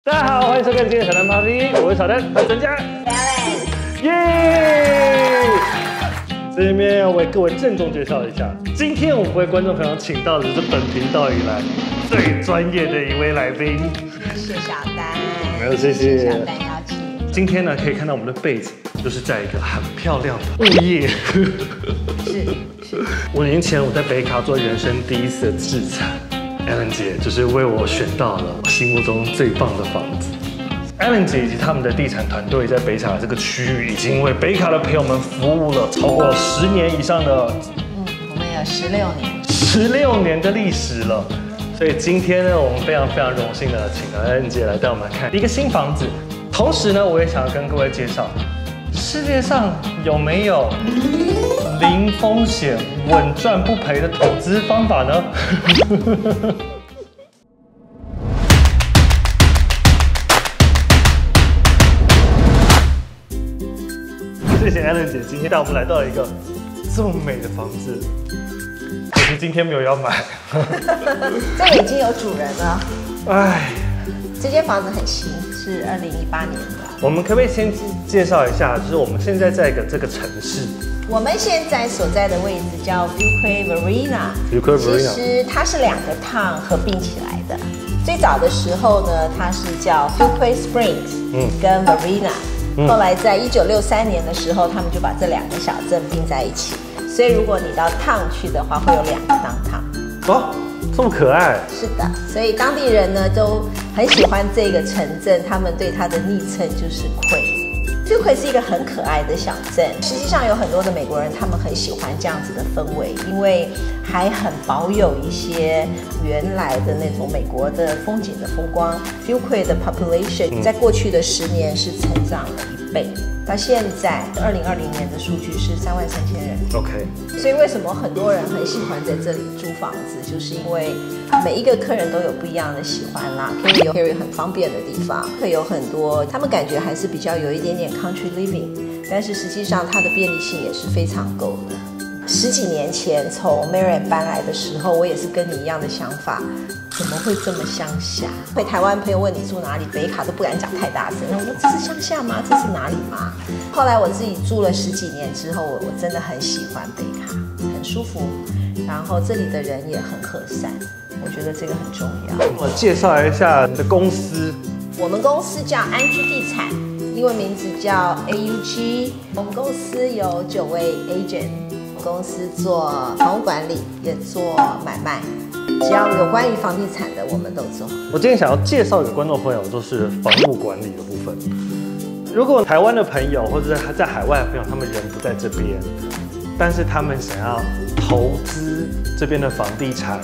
大家好，欢迎收看今天的小丹 Party， 我是小丹，还有专家 Ellen， 耶！这边要为各位郑重介绍一下，今天我们为观众朋友请到的是本频道以来最专业的一位来宾。谢谢小丹，没有谢谢小丹邀请。今天呢，可以看到我们的被子，就是在一个很漂亮的物业。是。5年前我在北卡做人生第一次的置产。Ellen 姐就是为我选到了我心目中最棒的房子。Ellen 姐以及他们的地产团队在北卡这个区域，已经为北卡的朋友们服务了超过10年以上的，我们有16年的历史了。所以今天呢，我们非常荣幸的请到 Ellen 姐来带我们看一个新房子。同时呢，我也想要跟各位介绍，世界上有没有零风险、稳赚不赔的投资方法呢？谢谢 Ellen 姐今天带我们来到一个这么美的房子，可是今天没有要买。这个已经有主人了。哎，这间房子很新，是2018年的。我们可不可以先介绍一下，就是我们现在在这个城市？我们现在所在的位置叫 Viewquay Marina， 其实它是2个 town 合并起来的。最早的时候呢，它是叫 Viewquay Springs， 跟 Marina。后来在1963年的时候，他们就把这2个小镇并在一起。所以如果你到 town 去的话，会有2个downtown。哦，这么可爱。是的，所以当地人呢都很喜欢这个城镇，他们对它的昵称就是Quay。Viewquay是一个很可爱的小镇，实际上有很多的美国人，他们很喜欢这样子的氛围，因为还很保有一些原来的那种美国的风景的风光。Viewquay 的 population 在过去的10年是成长了1倍，到现在2020年的数据是33000人。OK， 所以为什么很多人很喜欢在这里租房子，就是因为每一个客人都有不一样的喜欢啦，可以有很方便的地方，会有很多他们感觉还是比较有一点点 country living， 但是实际上它的便利性也是非常够的。10几年前从 Maryland 搬来的时候，我也是跟你一样的想法，怎么会这么乡下？会台湾朋友问你住哪里，北卡都不敢讲太大声。我说这是乡下吗？这是哪里吗？后来我自己住了10几年之后，我真的很喜欢北卡，很舒服，然后这里的人也很和善，我觉得这个很重要。我介绍一下你的公司。我们公司叫安居地产，英文名字叫 AUG。我们公司有9位 agent。公司做房屋管理，也做买卖，只要有关于房地产的，我们都做。我今天想要介绍给观众朋友，就是房屋管理的部分。如果台湾的朋友或者在海外的朋友，他们人不在这边，但是他们想要投资这边的房地产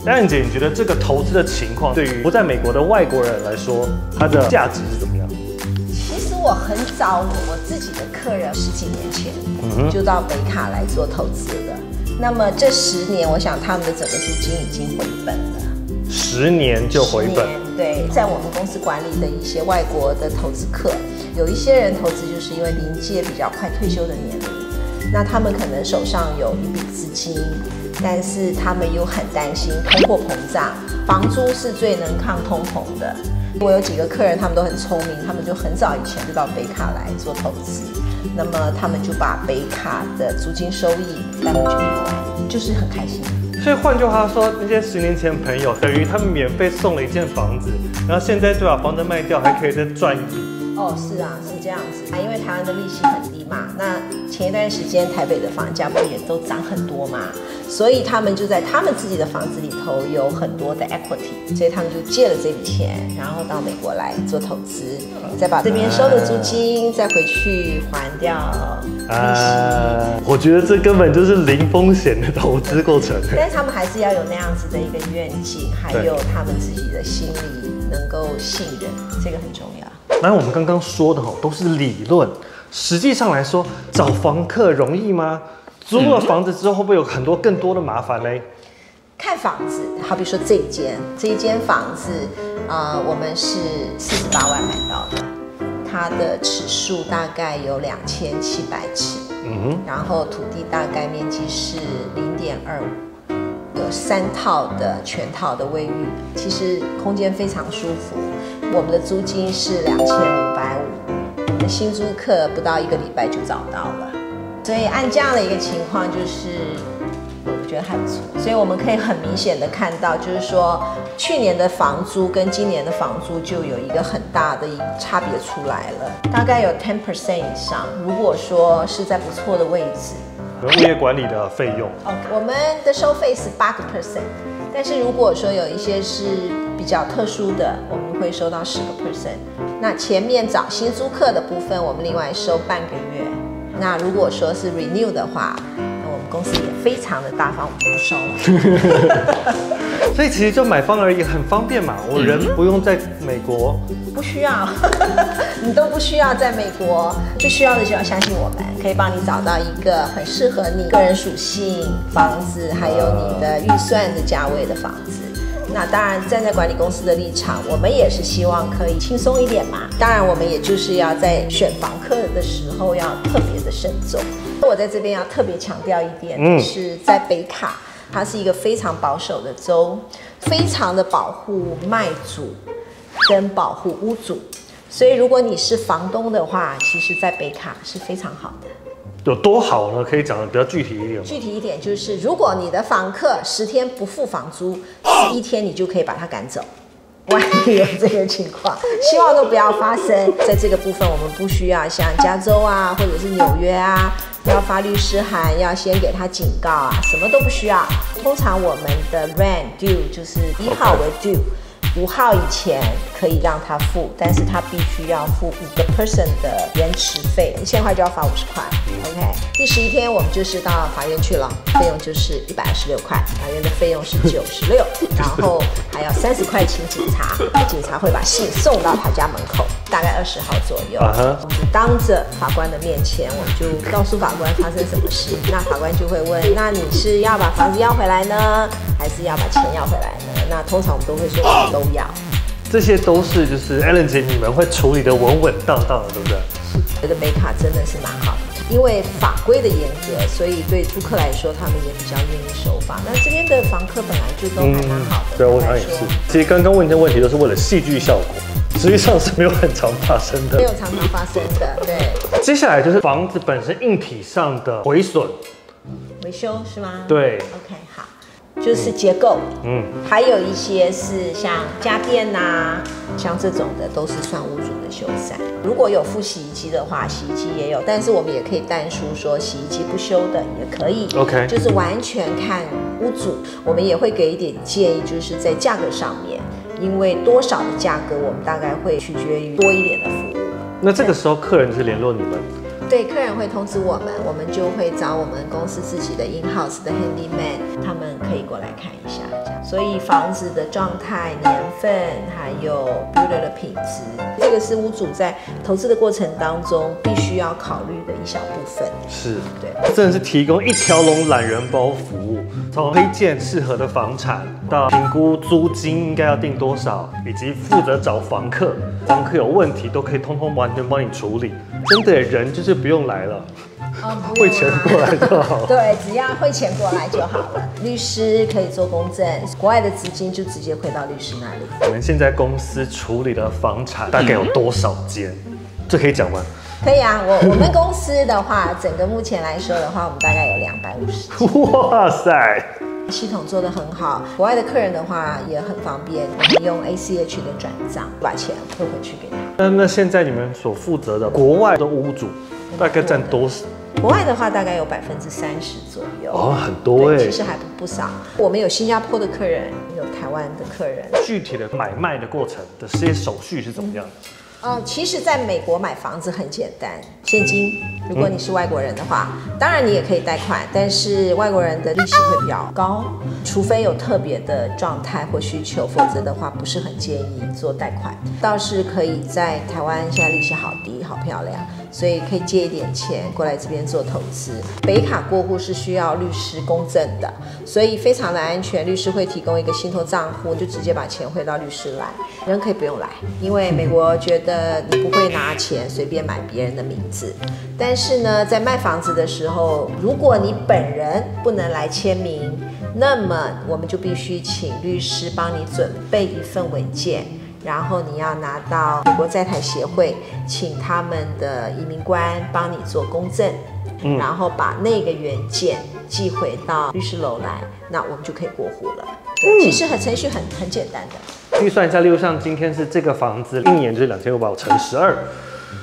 ，Ellen姐，你觉得这个投资的情况，对于不在美国的外国人来说，它的价值是怎么样？其实我很早，我自己的客人10几年前就到北卡来做投资了。那么这10年，我想他们的整个租金已经回本了。10年就回本？对，在我们公司管理的一些外国的投资客，有一些人投资就是因为临界比较快退休的年龄，那他们可能手上有一笔资金，但是他们又很担心通货膨胀，房租是最能抗通膨的。我有几个客人，他们都很聪明，他们就很早以前就到北卡来做投资，那么他们就把北卡的租金收益带回去台湾，就是很开心。所以换句话说，那些10年前的朋友，等于他们免费送了一间房子，然后现在就把房子卖掉，还可以再赚一笔。哦，是啊，是这样子。因为台湾的利息很低嘛，那前一段时间台北的房价不也都涨很多嘛，所以他们就在他们自己的房子里头有很多的 equity， 所以他们就借了这笔钱，然后到美国来做投资，再把这边收的租金再回去还掉利息。我觉得这根本就是零风险的投资过程。但是他们还是要有那样子的一个愿景，还有他们自己的心理能够信任，这个很重要。那我们刚刚说的都是理论，实际上来说，找房客容易吗？租了房子之后，会不会有很多更多的麻烦呢？看房子，好比说这一间房子，我们是48万买到的，它的尺数大概有2700尺，然后土地大概面积是0.25。有3套的全套的卫浴，其实空间非常舒服。我们的租金是2550，新租客不到1个礼拜就找到了，所以按这样的一个情况，就是我觉得还不错。所以我们可以很明显的看到，就是说去年的房租跟今年的房租就有一个很大的一个差别出来了，大概有10% 以上。如果说是在不错的位置。物业管理的费用，我们的收费是8%，但是如果说有一些是比较特殊的，我们会收到10%。那前面找新租客的部分，我们另外收半个月。那如果说是 renew 的话，那我们公司也非常的大方，我们不收了。所以其实就买方而言很方便嘛，我人不用在美国，不需要，你都不需要在美国，最需要的就要相信我们，可以帮你找到一个很适合你个人属性房子，还有你的预算的价位的房子。那当然，站在管理公司的立场，我们也是希望可以轻松一点嘛。当然，我们也就是要在选房客的时候要特别的慎重。我在这边要特别强调一点，是在北卡。它是一个非常保守的州，非常的保护卖主跟保护屋主，所以如果你是房东的话，其实在北卡是非常好的。有多好呢？可以讲的比较具体一点吗？具体一点就是，如果你的房客10天不付房租，11天你就可以把他赶走。万一有这个情况，希望都不要发生。在这个部分，我们不需要像加州啊，或者是纽约啊，要发律师函，要先给他警告啊，什么都不需要。通常我们的 rent due 就是1号为 due。5号以前可以让他付，但是他必须要付5% 的延迟费，1000块就要罚50块。OK， 第11天我们就是到法院去了，费用就是126块，法院的费用是96，然后还要30块请警察，警察会把信送到他家门口，大概20号左右。我们就当着法官的面前，我们就告诉法官发生什么事，那法官就会问，那你是要把房子要回来呢，还是要把钱要回来呢？那通常我们都会说我们都要。这些都是就是 Ellen 姐你们会处理的稳稳当当的，对不对？我觉得美卡真的是蛮好的，因为法规的严格，所以对租客来说，他们也比较愿意收房。那这边的房客本来就都还蛮好的。对，我想也是。其实刚刚问这些问题都是为了戏剧效果，实际上是没有很常发生的。没有常常发生的，对。接下来就是房子本身硬体上的毁损、维修是吗？对。OK， 好。就是结构，还有一些是像家电呐，像这种的都是算屋主的修缮。如果有附洗衣机的话，洗衣机也有，但是我们也可以但书说洗衣机不修的也可以。OK， 就是完全看屋主，我们也会给一点建议，就是在价格上面，因为多少的价格我们大概会取决于多一点的服务。那这个时候客人是联络你们？对，客人会通知我们，我们就会找我们公司自己的 in-house 的 handyman， 他们可以过来看一下，这样。所以房子的状态、年份，还有 builder 的品质，这个是屋主在投资的过程当中必须要考虑的一小部分。是，对，真的是提供一条龙懒人包服务，从推荐适合的房产，到评估租金应该要定多少，以及负责找房客，房客有问题都可以通通完全帮你处理。真的人就是不用来了，汇钱过来就好。对，只要汇钱过来就好了。律师可以做公证，国外的资金就直接汇到律师那里。你们现在公司处理的房产大概有多少间？这可以讲吗？可以啊，我们公司的话，整个目前来说的话，我们大概有250间。哇塞！系统做得很好，国外的客人的话也很方便，我们用 ACH 的转账把钱汇回去给他。那现在你们所负责的国外的屋主大概占多少？国外的话大概有30%左右。哦，很多哎，其实还不少。我们有新加坡的客人，有台湾的客人。具体的买卖的过程的这些手续是怎么样的？其实在美国买房子很简单，现金。如果你是外国人的话，当然你也可以贷款，但是外国人的利息会比较高，除非有特别的状态或需求，否则的话不是很建议做贷款。倒是可以在台湾，现在利息好低，好漂亮，所以可以借一点钱过来这边做投资。北卡过户是需要律师公证的，所以非常的安全，律师会提供一个信托账户，就直接把钱汇到律师来，人可以不用来，因为美国觉得你不会拿钱随便买别人的名字。但是呢，在卖房子的时候，如果你本人不能来签名，那么我们就必须请律师帮你准备一份文件，然后你要拿到美国在台协会，请他们的移民官帮你做公证，然后把那个原件寄回到律师楼来，那我们就可以过户了。其实程序很简单的。预算一下，例如像今天是这个房子，1年就是2500乘12，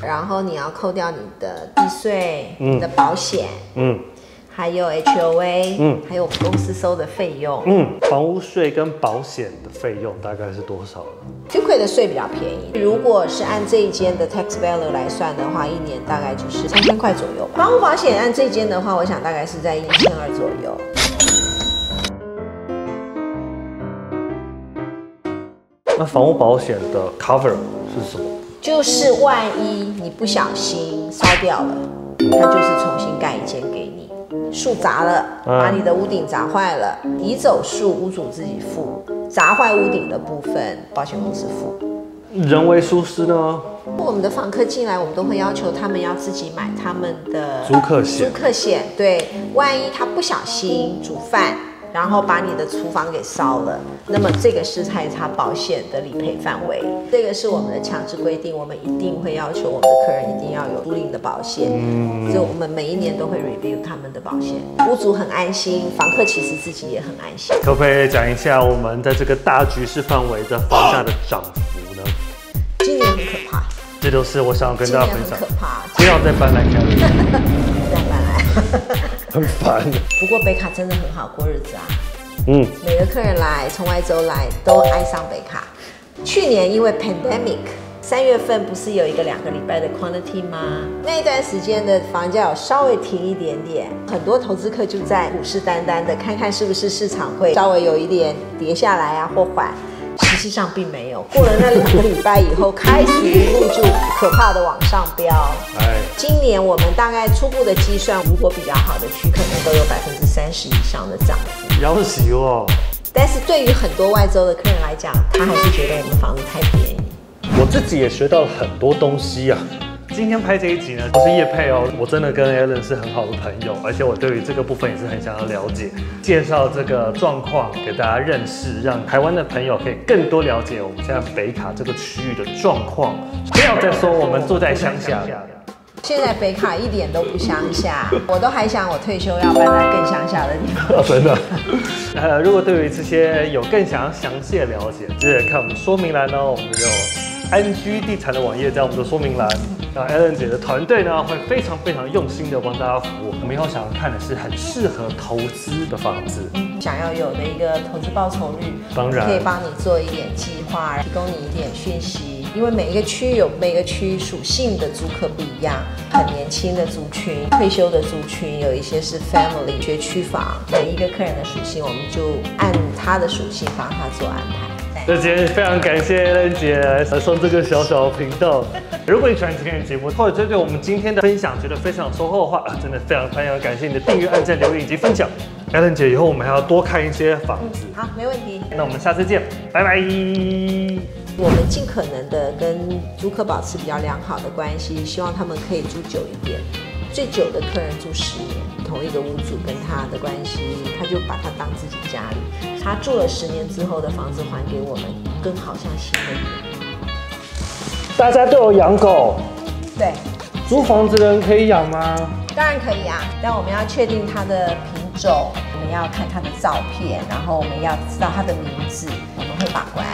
然后你要扣掉你的地税、你的保险，还有 HOA，还有我们公司收的费用，房屋税跟保险的费用大概是多少呢？ Fuquay 的税比较便宜，如果是按这一间的 tax value 来算的话，1年大概就是3000块左右吧。房屋保险按这一间的话，我想大概是在1200左右。那房屋保险的 cover 是什么？就是万一你不小心烧掉了，它就是重新盖一间给你。树砸了，把你的屋顶砸坏了，移走树屋主自己付，砸坏屋顶的部分保险公司付。人为疏失呢？我们的房客进来，我们都会要求他们要自己买他们的租客险。租客险，对，万一他不小心煮饭，然后把你的厨房给烧了，那么这个是在他保险的理赔范围。这个是我们的强制规定，我们一定会要求我们的客人一定要有租赁的保险。所以我们每一年都会 review 他们的保险，屋主很安心，房客其实自己也很安心。可不可以讲一下我们在这个大局势范围的房价的涨幅呢？今年很可怕，这就是我想要跟大家分享。很可怕，不要再搬来看了，再搬来，很烦。不过北卡真的很好过日子啊。每个客人来，从外州来都爱上北卡。去年因为 pandemic， 3月份不是有一个2个礼拜的 quantity 吗？那一段时间的房价有稍微停一点点，很多投资客就在虎视眈眈的看看是不是市场会稍微有一点跌下来啊或缓。实际上并没有，过了那2个礼拜以后，开始一路就可怕的往上飙。今年我们大概初步的计算，如果比较好的区，可能都有30%以上的涨幅。要死哦！但是对于很多外州的客人来讲，他还是觉得我们房子太便宜。我自己也学到了很多东西啊。今天拍这一集呢，不是业配哦，我真的跟 Alan 是很好的朋友，而且我对于这个部分也是很想要了解，介绍这个状况给大家认识，让台湾的朋友可以更多了解我们现在北卡这个区域的状况。不要再说我们住在乡下。现在北卡一点都不乡下，我都还想我退休要搬在更乡下的地方。真的。如果对于这些有更想要详细的了解，记得看我们说明栏哦，我们有安居地产的网页在我们的说明栏。那 Alan 姐的团队呢，会非常用心的帮大家服务。我们以后想要看的是很适合投资的房子，想要有的一个投资报酬率，当然可以帮你做一点计划，提供你一点讯息。因为每一个区有每个区属性的租客不一样，很年轻的族群、退休的族群，有一些是 family 学区房，每一个客人的属性，我们就按他的属性帮他做安排。那今天非常感谢 Alan 姐来上这个小小的频道。如果你喜欢今天的节目，或者对我们今天的分享觉得非常有收获的话，真的非常感谢你的订阅、按赞、留言以及分享。Alan 姐，以后我们还要多看一些房子。好，没问题。那我们下次见，拜拜。我们尽可能的跟租客保持比较良好的关系，希望他们可以住久一点。最久的客人住10年，同一个屋主跟他的关系，他就把他当自己家里。他住了10年之后的房子还给我们，更好像新的一样。大家都有养狗，对，租房子的人可以养吗？当然可以啊，但我们要确定它的品种，我们要看它的照片，然后我们要知道它的名字，我们会把关。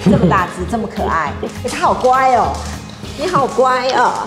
这么大只，这么可爱，它好乖哦，你好乖哦。